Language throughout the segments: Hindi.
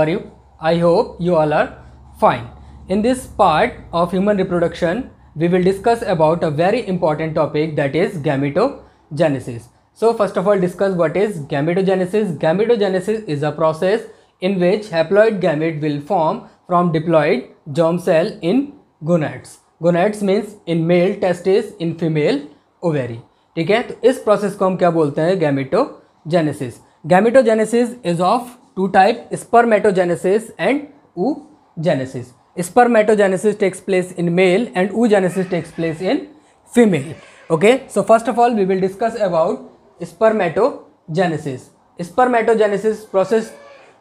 are you? I hope you all are fine. In this part of human reproduction, we will discuss about a very important topic, that is gametogenesis. So first of all, discuss what is gametogenesis. Gametogenesis is a process in which haploid gamete will form from diploid germ cell in gonads. Gonads means in male testis, in female ovary. ठीक है, तो इस प्रोसेस को हम क्या बोलते हैं? Gametogenesis. Gametogenesis is of two type, spermatogenesis and oogenesis. Spermatogenesis takes place in male and oogenesis takes place in female. Okay, so first of all we will discuss about spermatogenesis. Spermatogenesis process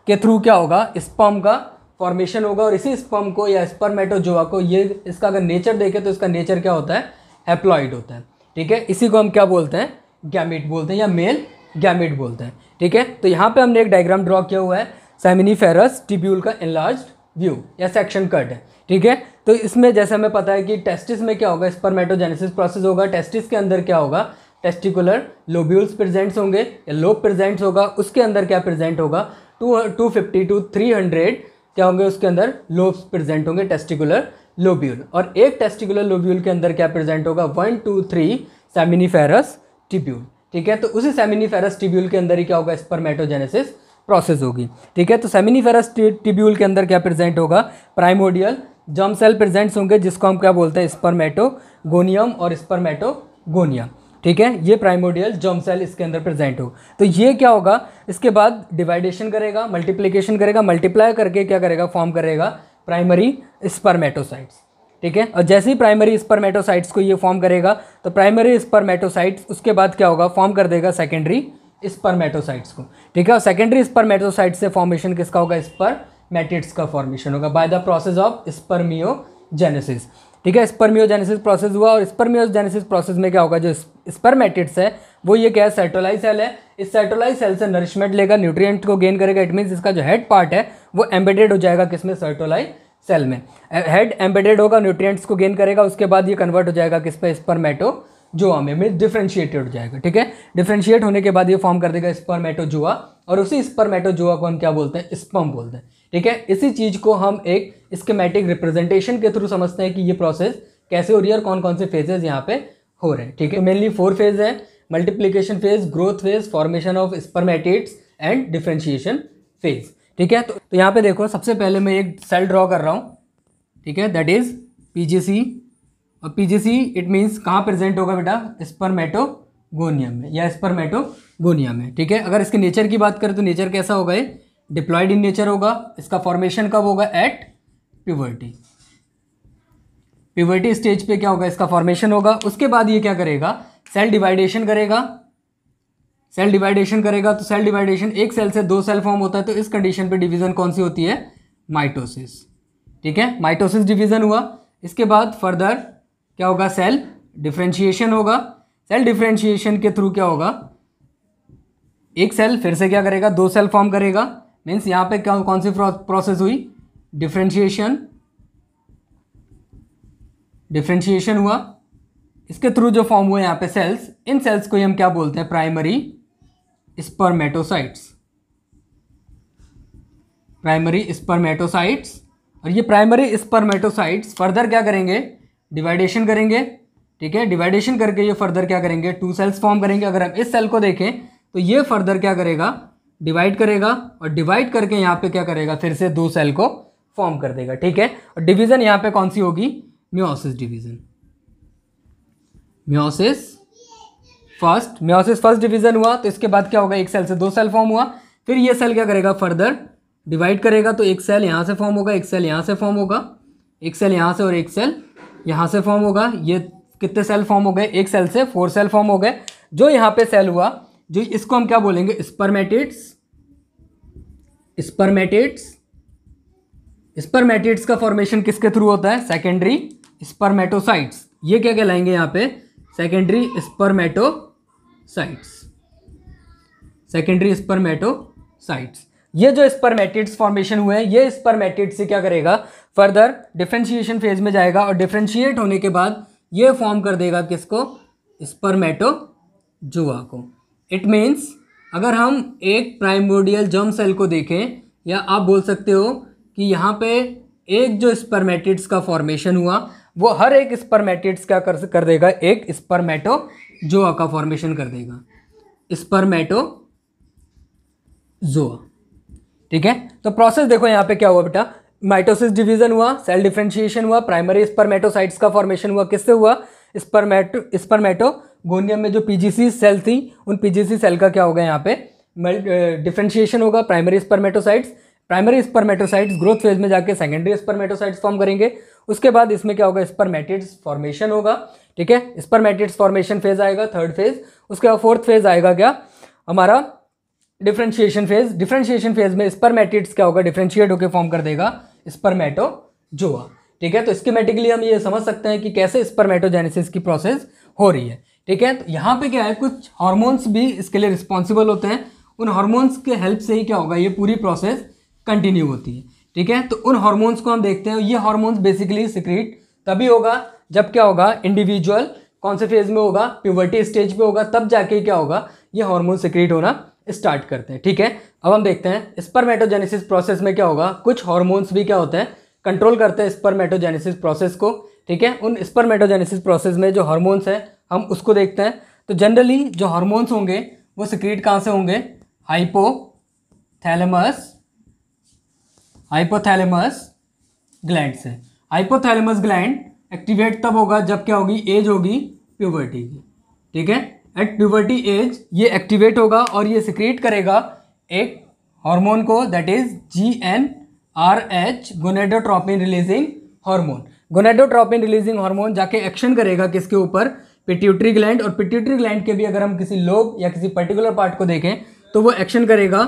के थ्रू क्या होगा? स्पर्म का फॉर्मेशन होगा और इसी स्पर्म को या स्पर्मेटोजोआ को, ये इसका अगर नेचर देखें तो इसका नेचर क्या होता है? हैप्लॉइड होता है. ठीक है, इसी को हम क्या बोलते हैं? गैमेट बोलते हैं या मेल गैमेट बोलते हैं. ठीक है, तो यहाँ पे हमने एक डायग्राम ड्रॉ किया हुआ है सेमिनिफेरस टिब्यूल का एनलार्ज्ड व्यू या सेक्शन कट है. ठीक है, तो इसमें जैसे हमें पता है कि टेस्टिस में क्या होगा? स्पर्मेटोजेनेसिस प्रोसेस होगा. टेस्टिस के अंदर क्या होगा? टेस्टिकुलर लोब्यूल्स प्रेजेंट्स होंगे या लोब प्रेजेंट्स होगा. उसके अंदर क्या प्रेजेंट होगा? 250 to 300 क्या होंगे? उसके अंदर लोब्स प्रेजेंट होंगे, टेस्टिकुलर लोब्यूल. और एक टेस्टिकुलर लोब्यूल के अंदर क्या प्रेजेंट होगा? 1 2 3 सेमिनिफेरस टिब्यूल. ठीक है, तो उसी सेमिनिफेरस टिब्यूल के अंदर ही क्या होगा? स्पर्मेटोजेनेसिस प्रोसेस होगी. ठीक है, तो सेमिनिफेरस टिब्यूल के अंदर क्या प्रेजेंट होगा? प्राइमोडियल जर्म सेल प्रेजेंट्स होंगे, जिसको हम क्या बोलते हैं? स्पर्मेटोगोनियम और स्पर्मेटोगोनिया. ठीक है, ये प्राइमोडियल जर्म सेल इसके अंदर प्रेजेंट हो. तो ये क्या होगा? इसके बाद डिवाइडेशन करेगा, मल्टीप्लिकेशन करेगा, मल्टीप्लाई करके क्या करेगा? फॉर्म करेगा प्राइमरी स्पर्मेटोसाइट्स. ठीक है, और जैसे ही प्राइमरी स्पर्मेटोसाइट्स को ये फॉर्म करेगा तो प्राइमरी स्पर्मेटोसाइट्स उसके बाद क्या होगा? फॉर्म कर देगा सेकेंडरी स्पर्मेटोसाइट्स को. ठीक है, और सेकेंडरी स्पर्मेटोसाइट्स से फॉर्मेशन किसका होगा? स्पर्मेटिड्स का फॉर्मेशन होगा by the process of spermiogenesis. ठीक है, स्पर्मियोजेनेसिस प्रोसेस हुआ और स्पर्मियोजेनेसिस प्रोसेस में क्या होगा? जो स्पर्मेटिड्स है वो ये क्या है? सेटोलाई सेल है. इस सेटोलाई सेल से नरिशमेंट लेगा, न्यूट्रिएंट को गेन करेगा. इट मीन्स इसका जो हेड पार्ट है वो एम्बेडेड हो जाएगा किसमें? सेटोलाई सेल में. हेड एम्बेडेड होगा, न्यूट्रिएंट्स को गेन करेगा, उसके बाद ये कन्वर्ट हो जाएगा किस पे? स्पर्मेटोजोआ में डिफरेंशिएटेड हो जाएगा. ठीक है, डिफरेंशिएट होने के बाद ये फॉर्म कर देगा स्पर्मेटोजोआ और उसी स्पर्मेटोजोआ को हम क्या बोलते हैं? स्पर्म बोलते हैं. ठीक है, इसी चीज को हम एक स्कीमेटिक रिप्रेजेंटेशन के थ्रू समझते हैं कि ये प्रोसेस कैसे हो रही है और कौन कौन से फेजेस यहाँ पे हो रहे हैं. ठीक है, मेनली 4 फेज है: multiplication phase, growth phase, formation of spermatids and differentiation phase. ठीक है, तो यहाँ पे देखो, सबसे पहले मैं एक सेल ड्रॉ कर रहा हूँ. ठीक है, दैट इज पीजीसी. और पीजीसी इट मीन्स कहाँ प्रेजेंट होगा बेटा? स्पर्मेटोगोनियम में या स्पर्मेटोगोनिया में. ठीक है, अगर इसके नेचर की बात करें तो नेचर कैसा होगा? ये डिप्लॉयड इन नेचर होगा. इसका फॉर्मेशन कब होगा? At puberty. प्यूबर्टी स्टेज पे क्या होगा? इसका फॉर्मेशन होगा. उसके बाद ये क्या करेगा? सेल डिवाइडेशन करेगा. सेल डिवाइडेशन करेगा तो सेल डिवाइडेशन, एक सेल से 2 सेल फॉर्म होता है. तो इस कंडीशन पे डिवीजन कौन सी होती है? माइटोसिस. ठीक है, माइटोसिस डिवीजन हुआ. इसके बाद फर्दर क्या होगा? सेल डिफरेंशिएशन होगा. सेल डिफरेंशिएशन के थ्रू क्या होगा? एक सेल फिर से क्या करेगा? 2 सेल फॉर्म करेगा. मीन्स यहाँ पे क्या, कौन सी प्रोसेस हुई? डिफरेंशिएशन हुआ. इसके थ्रू जो फॉर्म हुए यहाँ पे सेल्स, इन सेल्स को हम क्या बोलते हैं? Primary spermatocytes. Primary spermatocytes. और ये प्राइमरी स्पर्मेटोसाइट्स फर्दर क्या करेंगे? डिवाइडेशन करेंगे. ठीक है, डिवाइडेशन करके ये फर्दर क्या करेंगे? 2 सेल्स फॉर्म करेंगे. अगर हम इस सेल को देखें तो ये फर्दर क्या करेगा? डिवाइड करेगा और डिवाइड करके यहाँ पे क्या करेगा? फिर से 2 सेल को फॉर्म कर देगा. ठीक है, और डिवीजन यहाँ पे कौन सी होगी? Meiosis division. Meiosis first division हुआ. तो इसके बाद क्या होगा? एक सेल से 2 सेल फॉर्म हुआ. फिर ये सेल क्या करेगा? फर्दर डिवाइड करेगा. तो एक सेल यहाँ से फॉर्म होगा, एक सेल यहाँ से फॉर्म होगा, एक सेल यहाँ से और एक सेल यहाँ से फॉर्म होगा. ये कितने सेल फॉर्म हो गए? एक सेल से 4 सेल फॉर्म हो गए. जो यहाँ पे सेल हुआ, जो इसको हम क्या बोलेंगे? स्पर्मेटिड्स का फॉर्मेशन किसके थ्रू होता है? Secondary spermatocytes. ये क्या कहलाएंगे यहाँ पे? Secondary spermatocytes. ये जो स्पर्मेटिड्स फॉर्मेशन हुए हैं, ये स्पर्मेटिड्स से क्या करेगा? फर्दर डिफरेंशिएशन फेज में जाएगा और डिफरेंशिएट होने के बाद ये फॉर्म कर देगा किसको? स्पर्मेटोजोआ को. इट मीन्स अगर हम एक प्राइमोर्डियल जर्म सेल को देखें, या आप बोल सकते हो कि यहाँ पे एक जो स्पर्मेटिड्स का फॉर्मेशन हुआ वो हर एक स्पर्मेटिड्स क्या कर देगा, एक स्पर्मेटोजोआ का फॉर्मेशन कर देगा, स्पर्मेटोजोआ। ठीक है, तो प्रोसेस देखो यहाँ पे क्या हुआ बेटा, माइटोसिस डिवीजन हुआ, सेल डिफरेंशिएशन हुआ, प्राइमरी स्पर्मेटोसाइट्स का फॉर्मेशन हुआ। किससे हुआ? स्पर्मेटोगोनियम में जो पीजीसी सेल थी उन पीजीसी सेल का क्या होगा यहाँ पे डिफरेंशिएशन होगा, प्राइमरी स्पर्मेटोसाइट्स ग्रोथ फेज में जाके सेकेंडरी स्पर्मेटोसाइट्स फॉर्म करेंगे। उसके बाद इसमें क्या होगा, स्पर्मेटिड्स फॉर्मेशन होगा। ठीक है, स्पर्मेटिड्स फॉर्मेशन फेज आएगा, थर्ड फेज। उसके बाद फोर्थ फेज आएगा क्या हमारा, डिफरेंशिएशन फेज। डिफरेंशिएशन फेज में स्पर्मेटिड्स क्या होगा, डिफरेंशिएट होकर फॉर्म कर देगा स्पर्मेटोजोआ। ठीक है, तो स्कीमेटिकली हम ये समझ सकते हैं कि कैसे स्पर्मेटोजेनेसिस की प्रोसेस हो रही है। ठीक है, तो यहाँ पे क्या है, कुछ हार्मोन्स भी इसके लिए रिस्पॉन्सिबल होते हैं। उन हार्मोन्स के हेल्प से ही क्या होगा, ये पूरी प्रोसेस कंटिन्यू होती है। ठीक है, तो उन हार्मोन्स को हम देखते हैं। ये हार्मोन्स बेसिकली सिक्रीट तभी होगा जब क्या होगा, इंडिविजुअल कौन से फेज में होगा, प्यूबर्टी स्टेज पे होगा, तब जाके क्या होगा, ये हार्मोन सिक्रीट होना स्टार्ट करते हैं। ठीक है, अब हम देखते हैं स्पर्मेटोजेनेसिस प्रोसेस में क्या होगा। कुछ हार्मोन्स भी क्या होते हैं, कंट्रोल करते हैं स्पर्मेटोजेनेसिस प्रोसेस को। ठीक है, उन स्पर्मेटोजेनेसिस प्रोसेस में जो हार्मोन्स हैं हम उसको देखते हैं। तो जनरली जो हार्मोन्स होंगे वो सिक्रीट कहाँ से होंगे, हाइपोथैलेमस ग्लैंड से। हाइपोथैलेमस ग्लैंड एक्टिवेट तब होगा जब क्या होगी, एज होगी प्यूबर्टी की। ठीक है, एट प्यूबर्टी एज ये एक्टिवेट होगा और ये सिक्रीट करेगा एक हार्मोन को, that is GnRH, gonadotropin releasing hormone. Gonadotropin releasing hormone जाके एक्शन करेगा किसके ऊपर, पिट्यूटरी ग्लैंड। और पिट्यूटरी ग्लैंड के भी अगर हम किसी लोब या किसी पर्टिकुलर पार्ट को देखें तो वो एक्शन करेगा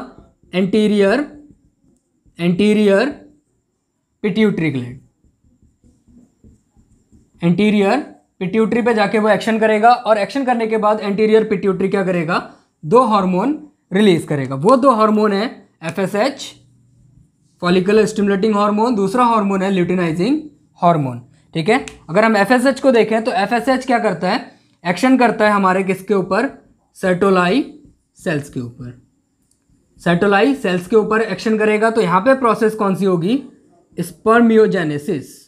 anterior pituitary gland. Anterior pituitary पे जाके वो एक्शन करेगा और एक्शन करने के बाद एंटीरियर पिट्यूटरी क्या करेगा, दो हार्मोन रिलीज करेगा। वो दो हार्मोन है FSH, फॉलिकुलर स्टिमुलेटिंग हार्मोन, दूसरा हार्मोन है ल्यूटिनाइजिंग हार्मोन। ठीक है, अगर हम FSH को देखें तो FSH क्या करता है, एक्शन करता है हमारे किसके ऊपर, सेटोलाई सेल्स के ऊपर। सेटोलाई सेल्स के ऊपर एक्शन करेगा। तो यहां पे प्रोसेस कौन सी होगी, स्पर्मियोजेनेसिस।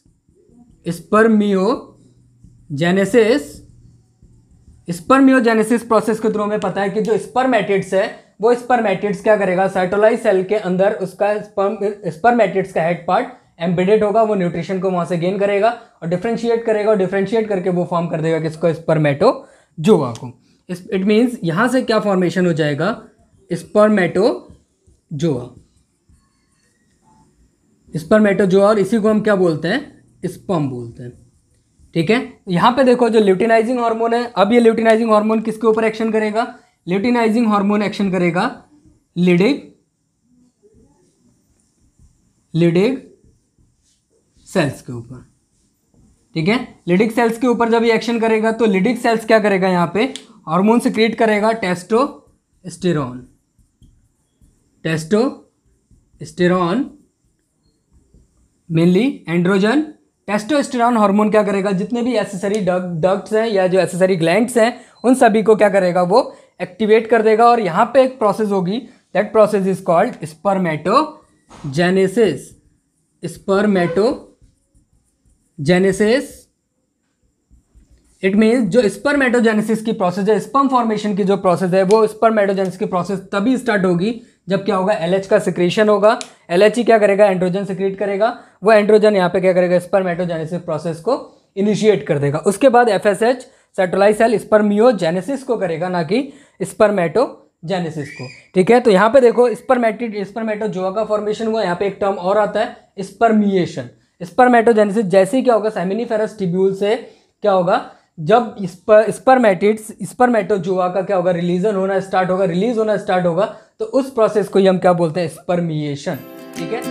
स्पर्मियोजेनेसिस प्रोसेस के थ्रू हमें पता है कि जो स्पर्मेटिड्स है वो स्पर्मेटिड्स क्या करेगा, सेटोलाई सेल के अंदर उसका स्पर्मेटिड्स का हेड पार्ट एम्बेडेड होगा, वो न्यूट्रिशन को वहां से गेन करेगा और डिफरेंशिएट करेगा, और डिफरेंशिएट करके वो फॉर्म कर देगा किसको, स्पर्मेटोजोआ को। इट मीन्स यहां से क्या फॉर्मेशन हो जाएगा, स्पर्मेटोजोआ, और इसी को हम क्या बोलते हैं, स्पर्म बोलते हैं। ठीक है, यहां पे देखो जो ल्यूटिनाइजिंग हार्मोन है, अब ये ल्यूटिनाइजिंग हार्मोन किसके ऊपर एक्शन करेगा, ल्यूटिनाइजिंग हार्मोन एक्शन करेगा लिडिग सेल्स के ऊपर। ठीक है, लिडिग सेल्स के ऊपर जब ये एक्शन करेगा तो लिडिग सेल्स क्या करेगा, यहां पे हार्मोन सिक्रीट करेगा testosterone, mainly androgen. Testosterone hormone क्या करेगा, जितने भी एसेसरी डक्ट्स हैं या जो एसेसरी ग्लैंड्स हैं उन सभी को क्या करेगा, वो एक्टिवेट कर देगा। और यहां पे एक प्रोसेस होगी, that process is called spermatogenesis. It means जो स्पर्मेटोजेनेसिस की प्रोसेस है, स्पर्म फॉर्मेशन की जो प्रोसेस है, वो स्पर्मेटोजेनेसिस की प्रोसेस तभी स्टार्ट होगी जब क्या होगा, LH का सिक्रेशन होगा। LH ही क्या करेगा, एंड्रोजन सिक्रीट करेगा। वो एंड्रोजन यहाँ पे क्या करेगा, स्पर्मेटोजेनेसिस प्रोसेस को इनिशिएट कर देगा। उसके बाद FSH सेटोलाई सेल स्पर्मियोजेनेसिस को करेगा, ना कि स्पर्मेटोजेनेसिस को। ठीक है, तो यहाँ पे देखो स्पर्मेटोजोआ का फॉर्मेशन हुआ। यहाँ पे एक टर्म और आता है, स्पर्मिएशन। स्पर्मेटोजेनेसिस जैसे ही क्या होगा, सेमिनिफेरस ट्यूब्यूल से क्या होगा, जब स्पर्मेटोजोआ का क्या होगा, रिलीज होना स्टार्ट होगा, तो उस प्रोसेस को ही हम क्या बोलते हैं, स्पर्मिएशन। ठीक है।